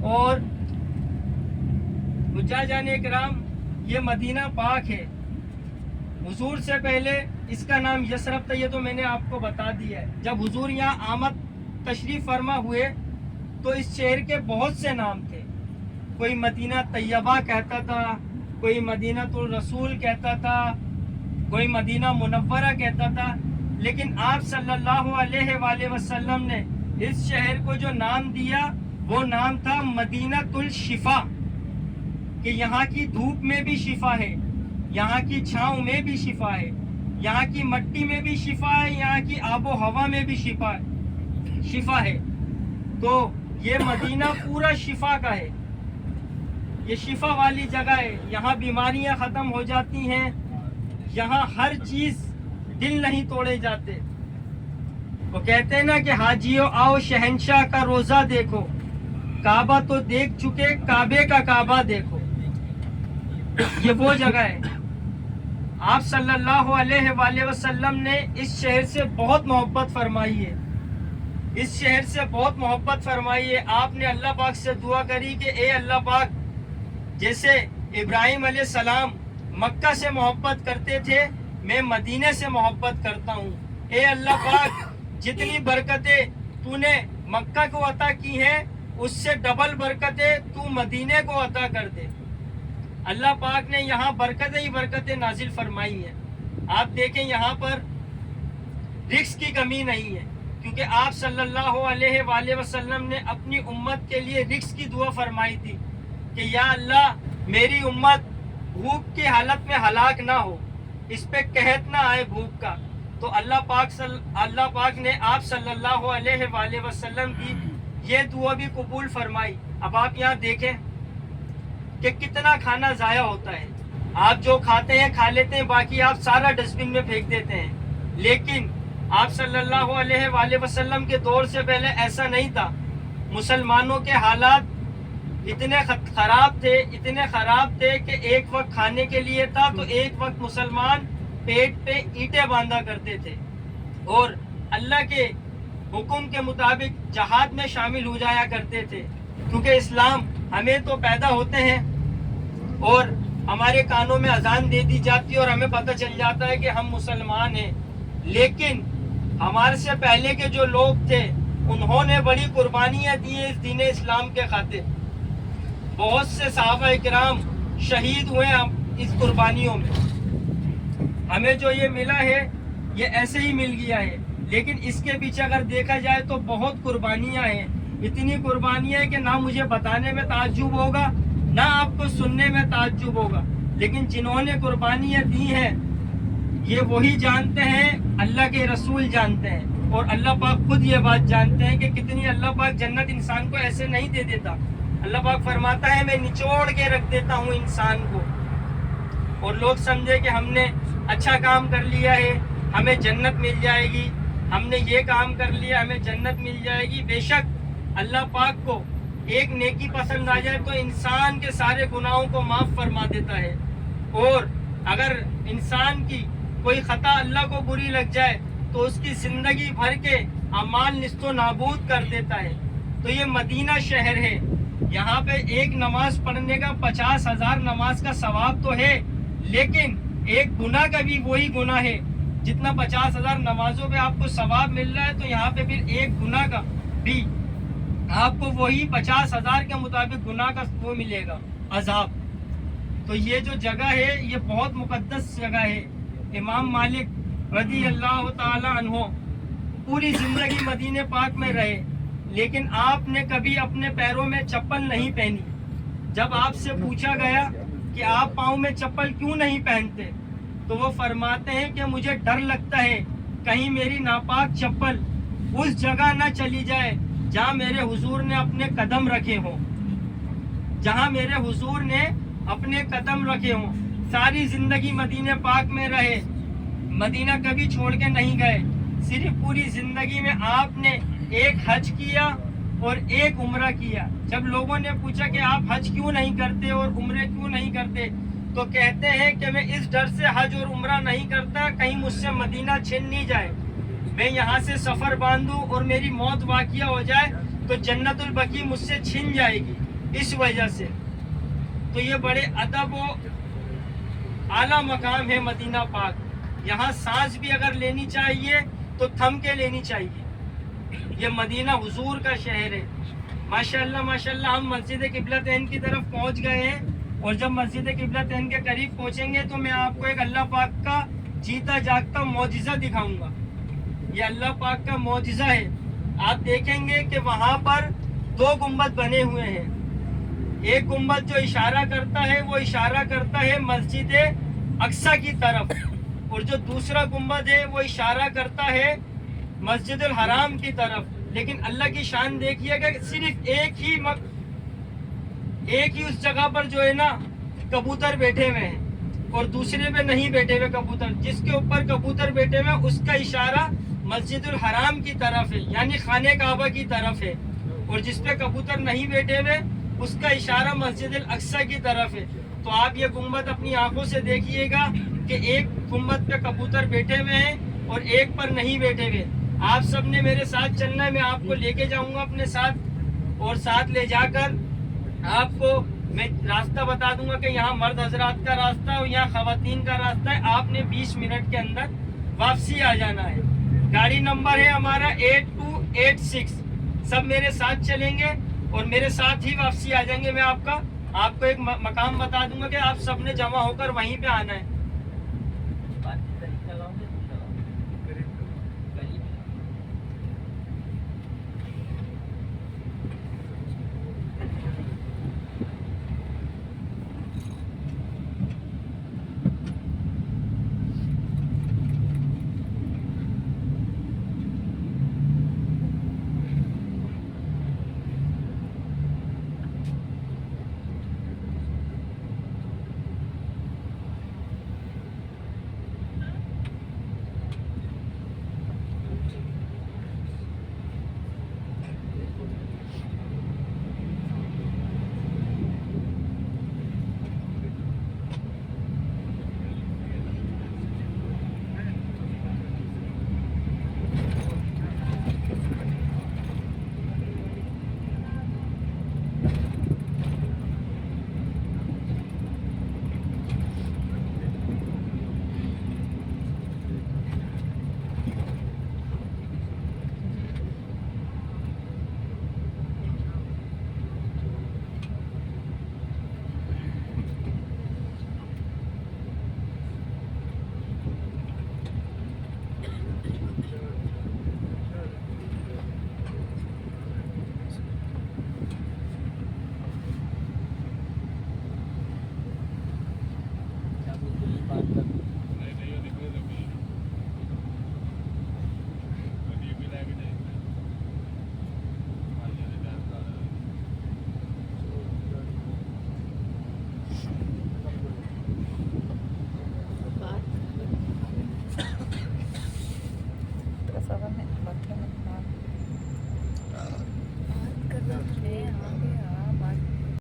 اور حجاجان اکرام یہ مدینہ پاک ہے. حضور سے پہلے اس کا نام یثرب تھا، یہ تو میں نے آپ کو بتا دیا ہے. جب حضور یہاں آمد تشریف فرما ہوئے تو اس شہر کے بہت سے نام تھے. کوئی مدینہ طیبہ کہتا تھا، کوئی مدینہ الرسول کہتا تھا، کوئی مدینہ منورہ کہتا تھا. لیکن آپ صلی اللہ علیہ وآلہ وسلم نے اس شہر کو جو نام دیا وہ نام تھا مدینہ الشفا، کہ یہاں کی دھوپ میں بھی شفا ہے، یہاں کی چھاؤں میں بھی شفا ہے، یہاں کی مٹی میں بھی شفا ہے، یہاں کی آب و ہوا میں بھی شفا ہے. تو یہ مدینہ پورا شفا کا ہے، یہ شفا والی جگہ ہے. یہاں بیماریاں ختم ہو جاتی ہیں، یہاں ہر چیز دل نہیں توڑے جاتے. وہ کہتے ہیں نا کہ حاجیو آؤ شہنشاہ کا روزہ دیکھو، کعبہ تو دیکھ چکے کعبے کا کعبہ دیکھو. یہ وہ جگہ ہے. آپ صلی اللہ علیہ وآلہ وسلم نے اس شہر سے بہت محبت فرمائی ہے، اس شہر سے بہت محبت فرمائی ہے. آپ نے اللہ پاک سے دعا کری کہ اے اللہ پاک، جیسے ابراہیم علیہ السلام مکہ سے محبت کرتے تھے، میں مدینے سے محبت کرتا ہوں. اے اللہ پاک، جتنی برکتیں تو نے مکہ کو عطا کی ہیں اس سے ڈبل برکتیں تو مدینے کو عطا کر دے. اللہ پاک نے یہاں برکتیں ہی برکتیں نازل فرمائی ہیں. آپ دیکھیں یہاں پر رزق کی کمی نہیں ہے، کیونکہ آپ صلی اللہ علیہ وآلہ وسلم نے اپنی امت کے لیے رزق کی دعا فرمائی تھی کہ یا اللہ میری امت بھوک کی حالت میں ہلاک نہ ہو، اس پہ قحط نہ آئے بھوک کا. تو اللہ پاک نے آپ صلی اللہ علیہ وآلہ وسلم کی یہ دعا بھی قبول فرمائی. اب آپ یہاں دیکھیں کہ کتنا کھانا ضائع ہوتا ہے. آپ جو کھاتے ہیں کھا لیتے ہیں، باقی آپ سارا ڈسٹ بن میں پھینک دیتے ہیں. لیکن آپ صلی اللہ علیہ وآلہ وسلم کے دور سے پہلے ایسا نہیں تھا. مسلمانوں کے حالات اتنے خراب تھے کہ ایک وقت کھانے کے لیے تھا تو ایک وقت مسلمان پیٹ پہ اینٹیں باندھا کرتے تھے اور اللہ کے حکم کے مطابق جہاد میں شامل ہو جایا کرتے تھے. کیونکہ اسلام ہمیں تو پیدا ہوتے ہیں اور ہمارے کانوں میں اذان دے دی جاتی ہے اور ہمیں پتہ چل جاتا ہے کہ ہم مسلمان ہیں. لیکن ہمارے سے پہلے کے جو لوگ تھے انہوں نے بڑی قربانیاں دی ہیں اس دین اسلام کے خاطر. بہت سے صحابہ اکرام شہید ہوئے اس قربانیوں میں. ہمیں جو یہ ملا ہے یہ ایسے ہی مل گیا ہے، لیکن اس کے پیچھے اگر دیکھا جائے تو بہت قربانیاں ہیں. اتنی قربانیاں ہیں کہ نہ مجھے بتانے میں تعجب ہوگا نہ آپ کو سننے میں تعجب ہوگا. لیکن جنہوں نے قربانیاں دی ہیں یہ وہی جانتے ہیں، اللہ کے رسول جانتے ہیں اور اللہ پاک خود یہ بات جانتے ہیں کہ کتنی اللہ پاک جنت انسان کو ایسے نہیں دے دیتا. اللہ پاک فرماتا ہے میں نچوڑ کے رکھ دیتا ہوں انسان کو، اور لوگ سمجھے کہ ہم نے اچھا کام کر لیا ہے ہمیں جنت مل جائے گی، ہم نے یہ کام کر لیا ہمیں جنت مل جائے گی. بے شک اللہ پاک کو ایک نیکی پسند آ جائے تو انسان کے سارے گناہوں کو معاف فرما دیتا ہے، اور اگر انسان کی کوئی خطا اللہ کو بری لگ جائے تو اس کی زندگی بھر کے اعمال نیست و نابود کر دیتا ہے. تو یہ مدینہ شہر ہے، یہاں پہ ایک نماز پڑھنے کا 50,000 نماز کا ثواب تو ہے، لیکن ایک گناہ کا بھی وہی گناہ ہے. جتنا 50,000 نمازوں پہ آپ کو ثواب مل رہا ہے تو یہاں پہ پھر ایک گناہ کا بھی آپ کو وہی 50,000 کے مطابق گناہ کا وہ ملے گا، عذاب. تو یہ جو جگہ ہے یہ بہت مقدس جگہ ہے. امام مالک رضی اللہ تعالی عنہ پوری زندگی مدینہ پاک میں رہے، لیکن آپ نے کبھی اپنے پیروں میں چپل نہیں پہنی. جب آپ سے پوچھا گیا کہ آپ پاؤں میں چپل کیوں نہیں پہنتے تو وہ فرماتے ہیں کہ مجھے ڈر لگتا ہے کہیں میری ناپاک چپل اس جگہ نہ چلی جائے جہاں میرے حضور نے اپنے قدم رکھے ہوں، جہاں میرے حضور نے اپنے قدم رکھے ہوں. ساری زندگی مدینہ پاک میں رہے، مدینہ کبھی چھوڑ کے نہیں گئے. صرف پوری زندگی میں آپ نے ایک حج کیا اور ایک عمرہ کیا. جب لوگوں نے پوچھا کہ آپ حج کیوں نہیں کرتے اور عمرے کیوں نہیں کرتے تو کہتے ہیں کہ میں اس ڈر سے حج اور عمرہ نہیں کرتا کہیں مجھ سے مدینہ چھن نہیں جائے، میں یہاں سے سفر باندھوں اور میری موت واقعہ ہو جائے تو جنت البقیع مجھ سے چھن جائے گی. اس وجہ سے تو یہ بڑے ادب و اعلیٰ مقام ہے مدینہ پاک. یہاں سانس بھی اگر لینی چاہیے تو تھم کے لینی چاہیے. یہ مدینہ حضور کا شہر ہے. ماشاءاللہ ماشاءاللہ. ہم مسجد قبلتین کی طرف پہنچ گئے ہیں اور جب مسجد قبلتین کے قریب پہنچیں گے تو میں آپ کو ایک اللہ پاک کا جیتا جاگتا معجزہ دکھاؤں گا. یہ اللہ پاک کا معجزہ ہے. آپ دیکھیں گے کہ وہاں پر 2 گنبد بنے ہوئے ہیں. ایک گنبد جو اشارہ کرتا ہے وہ اشارہ کرتا ہے مسجد اقصی کی طرف, اور جو دوسرا گنبد ہے وہ اشارہ کرتا ہے مسجد الحرام کی طرف. لیکن اللہ کی شان دیکھیے گا کہ صرف ایک ہی اس جگہ پر جو ہے نا کبوتر بیٹھے ہوئے ہیں اور دوسرے پہ نہیں بیٹھے ہوئے کبوتر. جس کے اوپر کبوتر بیٹھے ہوئے اس کا اشارہ مسجد الحرام کی طرف ہے, یعنی خانہ کعبہ کی طرف ہے, اور جس پہ کبوتر نہیں بیٹھے ہوئے اس کا اشارہ مسجد الاقصی کی طرف ہے. تو آپ یہ گنبد اپنی آنکھوں سے دیکھیے گا کہ ایک گنبد پہ کبوتر بیٹھے ہوئے ہیں اور ایک پر نہیں بیٹھے ہوئے. آپ سب نے میرے ساتھ چلنا ہے. میں آپ کو لے کے جاؤں گا اپنے ساتھ, اور ساتھ لے جا کر آپ کو میں راستہ بتا دوں گا کہ یہاں مرد حضرات کا راستہ ہے اور یہاں خواتین کا راستہ ہے. آپ نے 20 منٹ کے اندر واپسی آ جانا ہے. گاڑی نمبر ہے ہمارا 8286. سب میرے ساتھ چلیں گے اور میرے ساتھ ہی واپسی آ جائیں گے. میں آپ کو ایک مقام بتا دوں گا کہ آپ سب نے جمع ہو کر وہیں پہ آنا ہے.